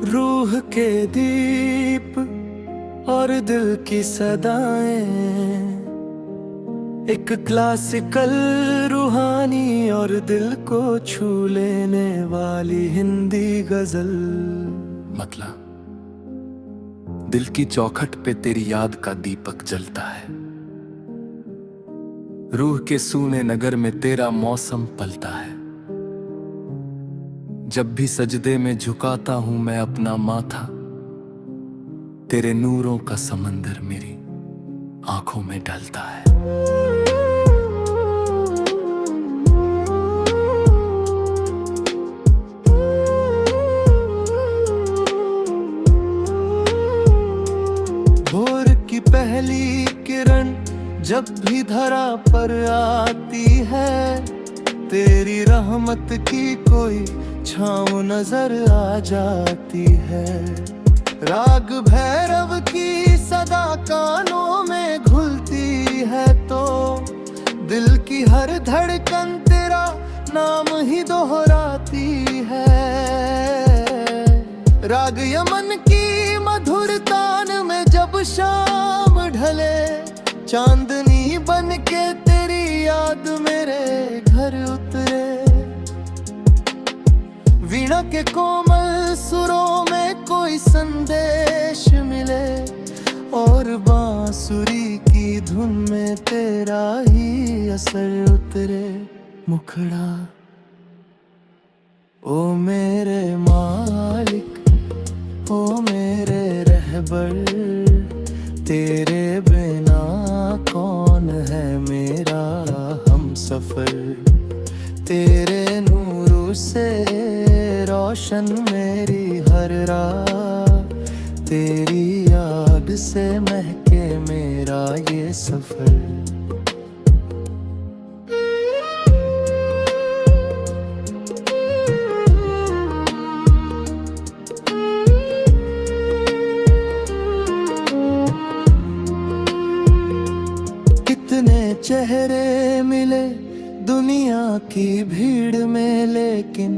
रूह के दीप और दिल की सदाएं, एक क्लासिकल रूहानी और दिल को छू लेने वाली हिंदी गजल। मतलब दिल की चौखट पे तेरी याद का दीपक जलता है, रूह के सूने नगर में तेरा मौसम पलता है। जब भी सजदे में झुकाता हूं मैं अपना माथा, तेरे नूरों का समंदर मेरी आंखों में ढलता है। भोर की पहली किरण जब भी धरा पर आती है, तेरी रहमत की कोई छाँव नजर आ जाती है। राग भैरव की सदा कानों में घुलती है तो दिल की हर धड़कन तेरा नाम ही दोहराती है। राग यमन की मधुर तान में जब शाम ढले, चांदनी बन के तेरी याद मेरे घर उतरे। वीणा के कोमल सुरों में कोई संदेश मिले और बांसुरी की धुन में तेरा ही असर उतरे। मुखड़ा ओ मेरे मालिक, ओ मेरे रहबर, तेरे बिना कौन है मेरा हमसफर। तेरे नूर से रोशन मेरी हर राह, तेरी याद से महके मेरा ये सफर। कितने चेहरे मिले दुनिया की भीड़ में, लेकिन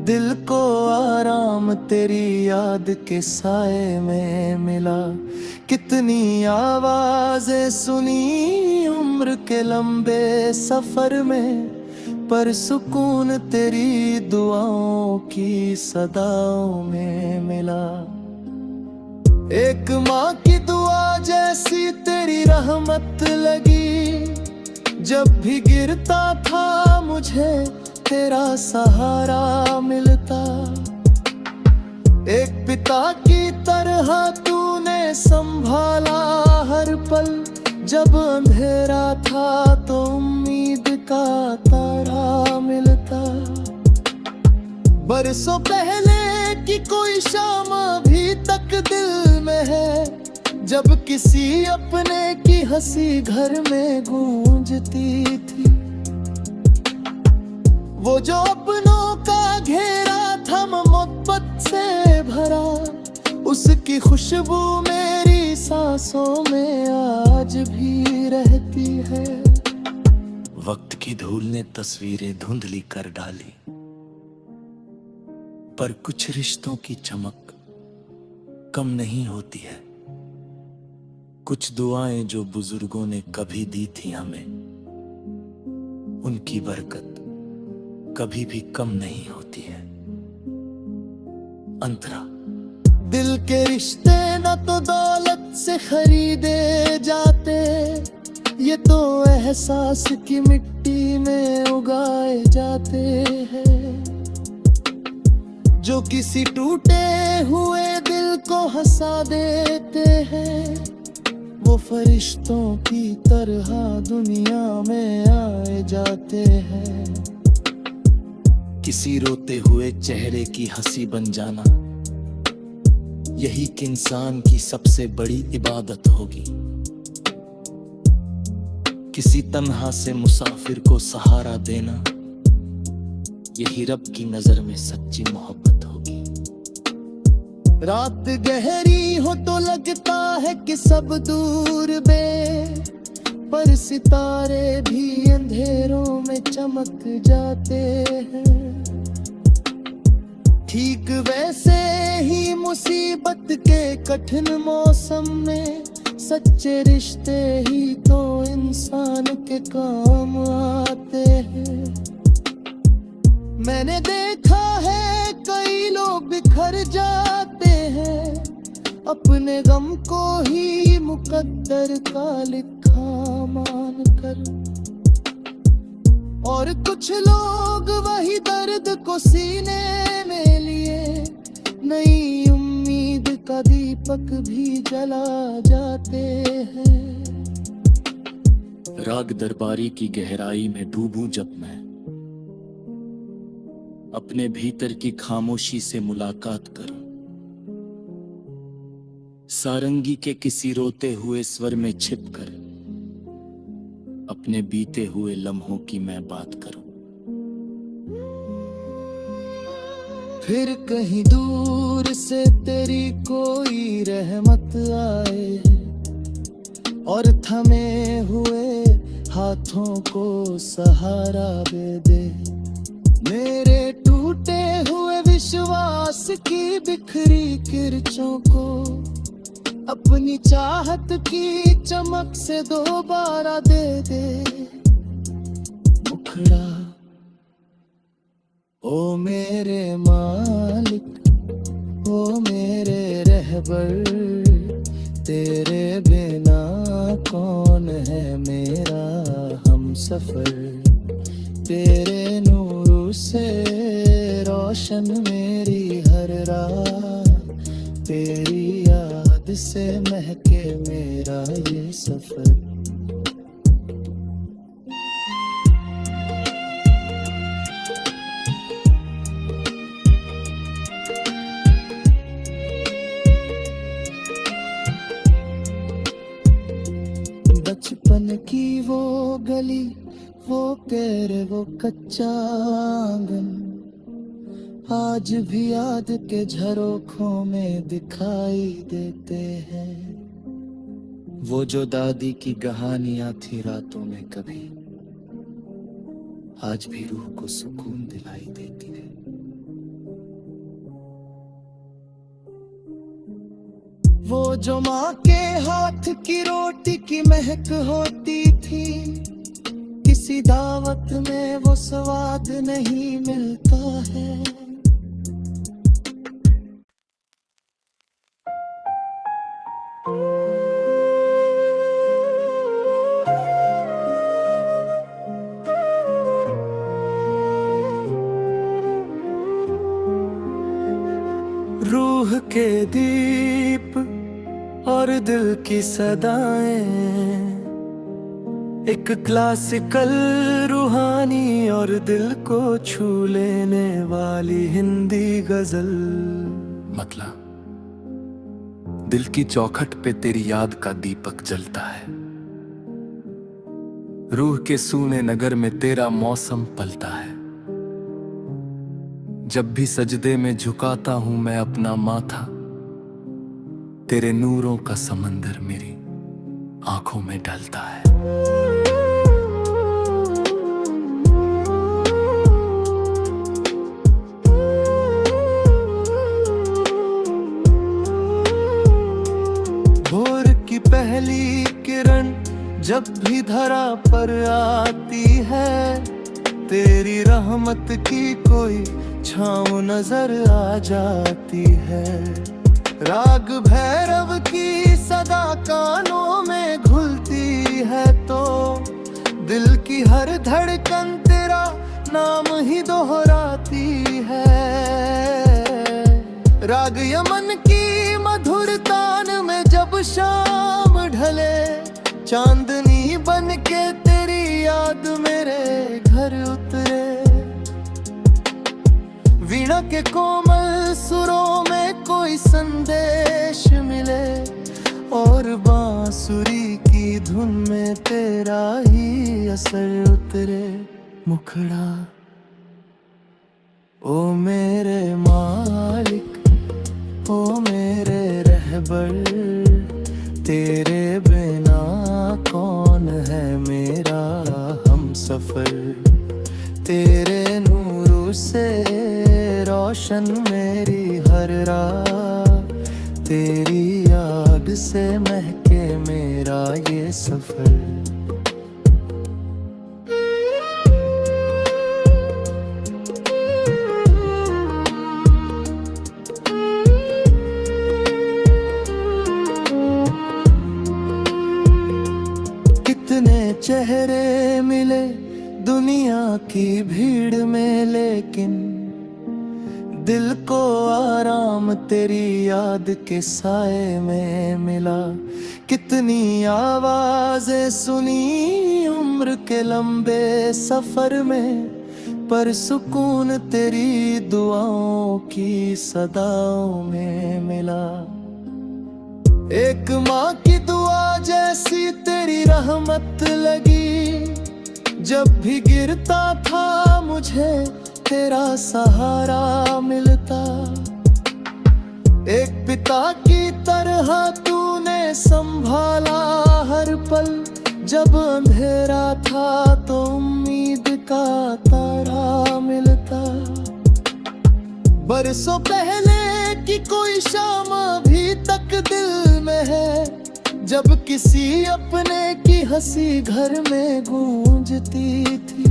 दिल को आराम तेरी याद के साए में मिला। कितनी आवाजें सुनी उम्र के लंबे सफर में, पर सुकून तेरी दुआओं की सदाओं में मिला। एक माँ की दुआ जैसी तेरी रहमत लगी, जब भी गिरता था मुझे तेरा सहारा मिलता। एक पिता की तरह तूने संभाला हर पल, जब अंधेरा था तो उम्मीद का तारा मिलता। बरसों पहले की कोई शाम अभी तक दिल में है, जब किसी अपने की हंसी घर में गूंजती थी। वो जो अपनों का घेरा था मोहब्बत से भरा, उसकी खुशबू मेरी सांसों में आज भी रहती है। वक्त की धूल ने तस्वीरें धुंधली कर डाली, पर कुछ रिश्तों की चमक कम नहीं होती है। कुछ दुआएं जो बुजुर्गों ने कभी दी थी हमें, उनकी बरकत कभी भी कम नहीं होती है। अंतरा। दिल के रिश्ते न तो दौलत से खरीदे जाते, ये तो एहसास की मिट्टी में उगाए जाते हैं। जो किसी टूटे हुए दिल को हंसा देते हैं, वो फरिश्तों की तरह दुनिया में आए जाते हैं। किसी रोते हुए चेहरे की हंसी बन जाना, यही कि इंसान की सबसे बड़ी इबादत होगी। किसी तन्हा से मुसाफिर को सहारा देना, यही रब की नजर में सच्ची मोहब्बत होगी। रात गहरी हो तो लगता है कि सब दूर बे, पर सितारे भी अंधेरों में चमक जाते हैं। ठीक वैसे ही मुसीबत के कठिन मौसम में सच्चे रिश्ते ही तो इंसान के काम आते हैं। मैंने देखा है कई लोग बिखर जाते हैं अपने गम को ही मुकद्दर का लिखा मानकर, और कुछ लोग वही दर्द को सीने में लिए नई उम्मीद का दीपक भी जला जाते हैं। राग दरबारी की गहराई में डूबूं जब मैं, अपने भीतर की खामोशी से मुलाकात करूं, सारंगी के किसी रोते हुए स्वर में छिपकर अपने बीते हुए लम्हों की मैं बात करूं। फिर कहीं दूर से तेरी कोई रहमत आए और थमे हुए हाथों को सहारा दे मेरे टूटे हुए विश्वास की बिखरी किरचों को अपनी चाहत की चमक से दोबारा दे मुखड़ा। ओ मेरे मालिक, ओ मेरे रहबर, तेरे बिना कौन है मेरा हमसफर। तेरे नूर से रोशन मेरी हर रात, तेरी याद से महके मेरा ये सफर। बचपन की वो गली, वो पैर, वो कच्चा आंगन आज भी याद के झरोखों में दिखाई देते हैं। वो जो दादी की कहानियां थी रातों में कभी, आज भी रूह को सुकून दिलाई देती है। वो जो माँ के हाथ की रोटी की महक होती थी, किसी दावत में वो स्वाद नहीं मिलता है। रूह के दीप और दिल की सदाएं, एक क्लासिकल रूहानी और दिल को छू लेने वाली हिंदी गजल। मतला दिल की चौखट पे तेरी याद का दीपक जलता है, रूह के सूने नगर में तेरा मौसम पलता है। जब भी सजदे में झुकाता हूं मैं अपना माथा, तेरे नूरों का समंदर मेरी आंखों में ढलता है। भोर की पहली किरण जब भी धरा पर आती है, तेरी रहमत की कोई छाँव नजर आ जाती है। राग भैरव की सदा कानों में घुलती है तो दिल की हर धड़कन तेरा नाम ही दोहराती है। राग यमन की मधुर तान में जब शाम ढले, चांदनी बन के तेरी याद मेरे घर उतरे। वीणा के कोमल सुरों में कोई संदेश मिले और बांसुरी की धुन में तेरा ही असर उतरे। मुखड़ा ओ मेरे मालिक, ओ मेरे रहबर, तेरे बिना कौन है मेरा हमसफर। तेरे नूर से रोशन मेरी हर रात, तेरी याद से महके मेरा ये सफर। कितने चेहरे मिले दुनिया की भीड़ में, लेकिन दिल को आराम तेरी याद के साए में मिला। कितनी आवाजें सुनी उम्र के लंबे सफर में, पर सुकून तेरी दुआओं की सदाओं में मिला। एक माँ की दुआ जैसी तेरी रहमत लगी, जब भी गिरता था मुझे तेरा सहारा मिलता। एक पिता की तरह तूने संभाला हर पल, जब अंधेरा था तो उम्मीद का तारा मिलता। बरसों पहले की कोई शाम अभी तक दिल में है, जब किसी अपने की हंसी घर में गूंजती थी।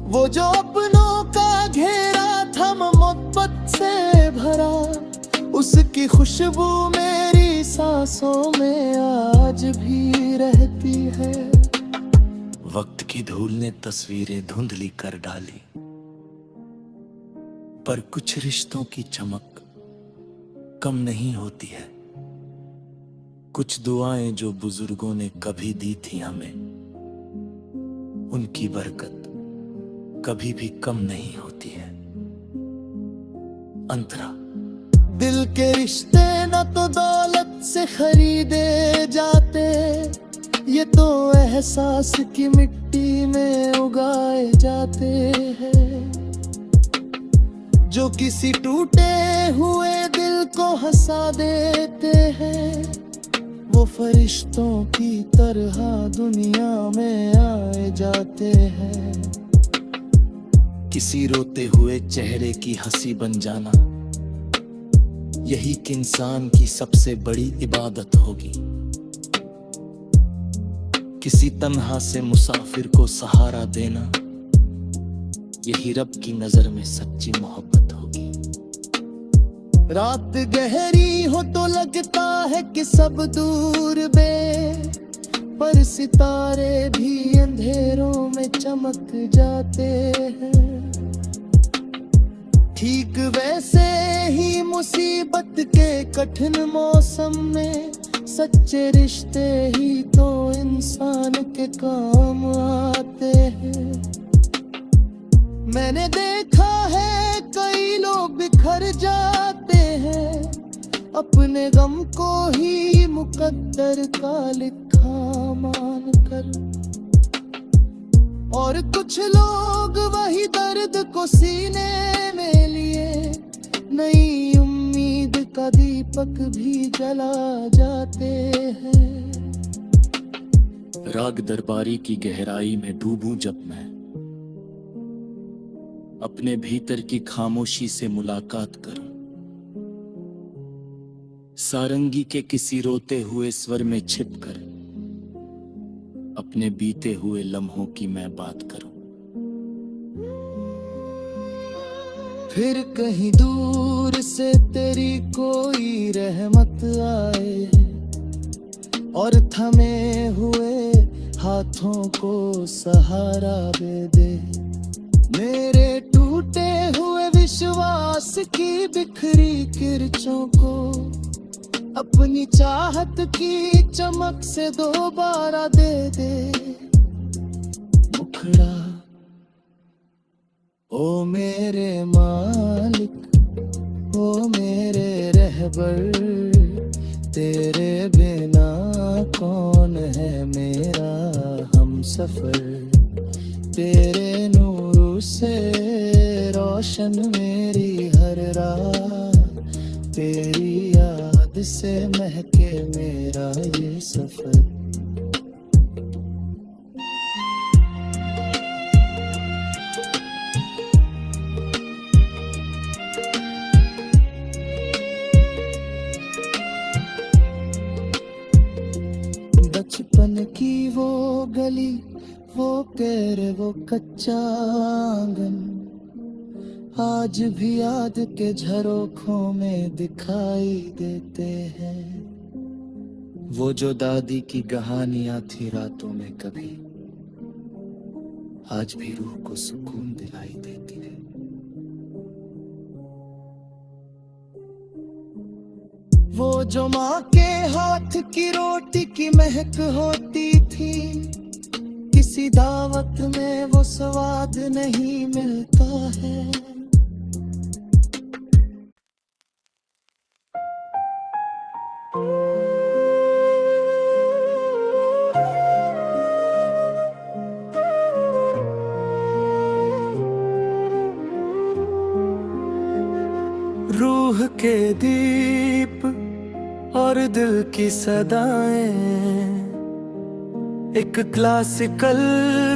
वो जो अपनों का घेरा था मोहब्बत से भरा, उसकी खुशबू मेरी सांसों में आज भी रहती है। वक्त की धूल ने तस्वीरें धुंधली कर डाली, पर कुछ रिश्तों की चमक कम नहीं होती है। कुछ दुआएं जो बुजुर्गों ने कभी दी थी हमें, उनकी बरकत कभी भी कम नहीं होती है। अंतरा। दिल के रिश्ते न तो दौलत से खरीदे जाते, ये तो एहसास की मिट्टी में उगाए जाते हैं। जो किसी टूटे हुए दिल को हंसा देते हैं, वो फरिश्तों की तरह दुनिया में आए जाते हैं। किसी रोते हुए चेहरे की हंसी बन जाना, यही कि इंसान की सबसे बड़ी इबादत होगी। किसी तन्हा से मुसाफिर को सहारा देना, यही रब की नजर में सच्ची मोहब्बत होगी। रात गहरी हो तो लगता है कि सब दूर बे, पर सितारे भी अंधेरों में चमक जाते हैं। ठीक वैसे ही मुसीबत के कठिन मौसम में, सच्चे रिश्ते ही तो इंसान के काम आते हैं। मैंने देखा है कई लोग बिखर जाते हैं, अपने गम को ही मुकद्दर का लिखा मानकर। और कुछ लोग वही दर्द को सीने में लिए, नई उम्मीद का दीपक भी जला जाते हैं। राग दरबारी की गहराई में डूबूं जब मैं, अपने भीतर की खामोशी से मुलाकात करूं। सारंगी के किसी रोते हुए स्वर में छिपकर, अपने बीते हुए लम्हों की मैं बात करूं। फिर कहीं दूर से तेरी कोई रहमत आए, और थमे हुए हाथों को सहारा दे। मेरे टूटे हुए विश्वास की बिखरी किरचों को, अपनी चाहत की चमक से दोबारा दे। मुखड़ा ओ मेरे मालिक, ओ मेरे रहबर, तेरे बिना कौन है मेरा हमसफर। तेरे नूर से रोशन मेरी हर रात, तेरी याद से महके मेरा ये सफर। गली, वो पेड़ वो कच्चा आंगन आज भी याद के झरोखों में दिखाई देते हैं। वो जो दादी की कहानियां थी रातों में कभी, आज भी रूह को सुकून दिलाई देती है। वो जो माँ के हाथ की रोटी की महक होती थी, किसी दावत में वो स्वाद नहीं मिलता है। रूह के दीप और दिल की सदाएं, एक क्लासिकल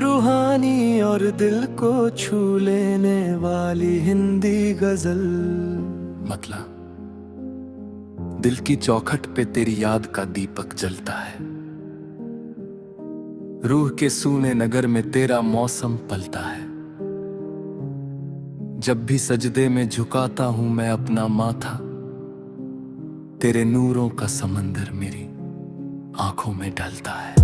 रूहानी और दिल को छू लेने वाली हिंदी गजल। मतलब दिल की चौखट पे तेरी याद का दीपक जलता है, रूह के सूने नगर में तेरा मौसम पलता है। जब भी सजदे में झुकाता हूं मैं अपना माथा, तेरे नूरों का समंदर मेरी आंखों में ढलता है।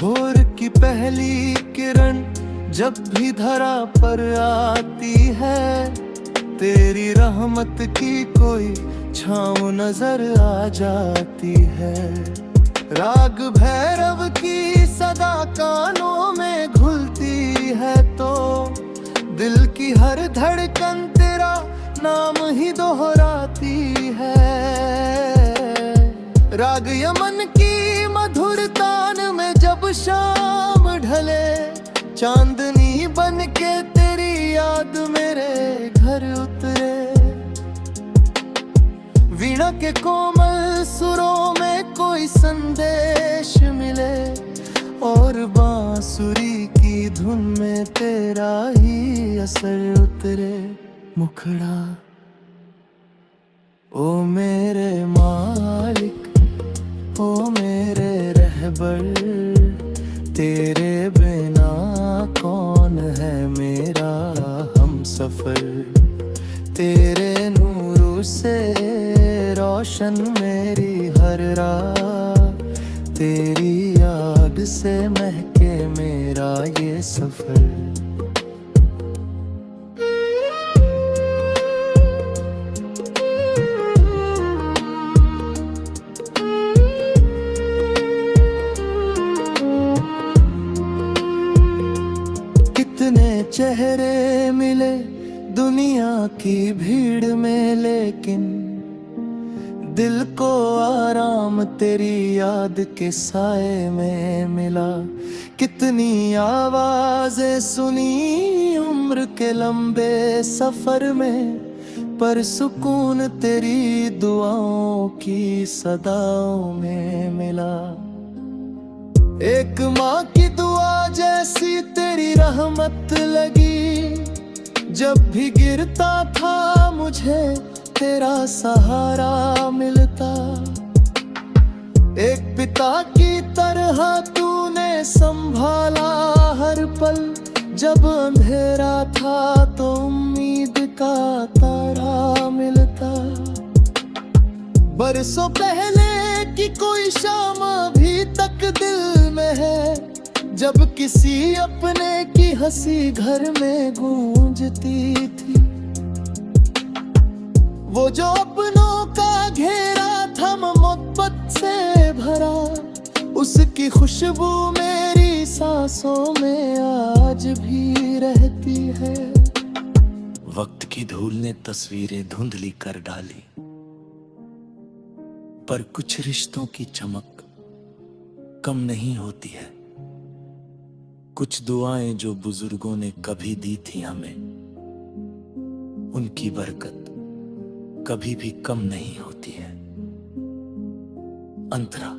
भोर की पहली किरण जब भी धरा पर आती है, तेरी रहमत की कोई छाँव नजर आ जाती है। राग भैरव की सदा कानों में घुलती है तो दिल की हर धड़कन तेरा नाम ही दोहराती है। राग यमन की मधुर तान में जब शाम ढले, चांदनी बन के तेरी याद मेरे घर उतरे। वीणा के कोमल सुरों में कोई संदेश मिले, और बांसुरी की धुन में तेरा ही असर उतरे। मुखड़ा ओ मेरे मालिक, ओ मेरे रहबर, तेरे बिना कौन है मेरा हमसफर। तेरे नूर से रोशन मेरी हर राह, तेरी याद से महके मेरा ये सफर। कितने चेहरे मिले दुनिया की भीड़ में, लेकिन दिल को आराम तेरी याद के साए में मिला। कितनी आवाजें सुनी उम्र के लंबे सफर में, पर सुकून तेरी दुआओं की सदाओं में मिला। एक माँ की दुआ जैसी तेरी रहमत लगी, जब भी गिरता था मुझे तेरा सहारा मिलता। एक पिता की तरह तूने संभाला हर पल, जब अंधेरा था तो उम्मीद का तारा मिलता। बरसों पहले की कोई शाम अभी तक दिल में है, जब किसी अपने की हंसी घर में गूंजती थी। वो जो अपनों का घेरा था मोहब्बत से भरा, उसकी खुशबू मेरी सांसों में आज भी रहती है। वक्त की धूल ने तस्वीरें धुंधली कर डाली, पर कुछ रिश्तों की चमक कम नहीं होती है। कुछ दुआएं जो बुजुर्गों ने कभी दी थी हमें, उनकी बरकत कभी भी कम नहीं होती है। अंतरा।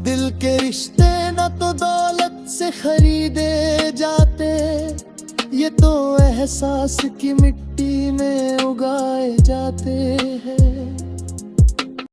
दिल के रिश्ते न तो दौलत से खरीदे जाते, ये तो एहसास की मिट्टी में उगाए जाते हैं।